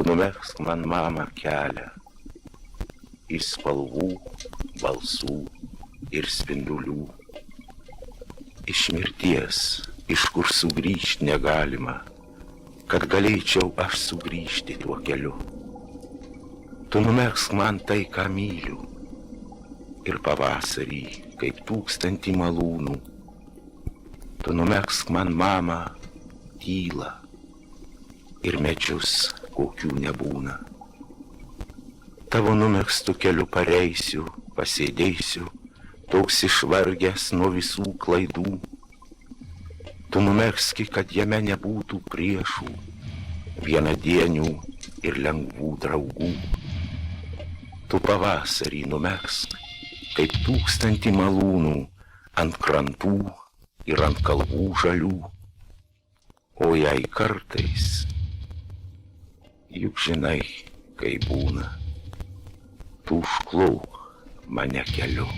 numegzk man, mama, kelią į spalvų, balsų ir spindulių. Iš mirties, iš kur sugrįžt negalima, kad galėčiau aš sugrįžti tuo keliu. Tu numegzk man tai, ką myliu, ir pavasarį, kaip 1000 malūnų. Tu numegzk man, mama, tylą ir medžius, kokių nebūna. Tavo numegztų keliu pareisiu, pasėdėsiu, toks išvargęs nuo visų klaidų. Tu numegzki, kad jame nebūtų priešų, vienadienių ir lengvų draugų. Tu pavasarį numegzk, kaip 1000 malūnų ant krantų ir ant kalvų žalių. O jei kartais, juk žinai, kai būna, tu užklauk mane keliu.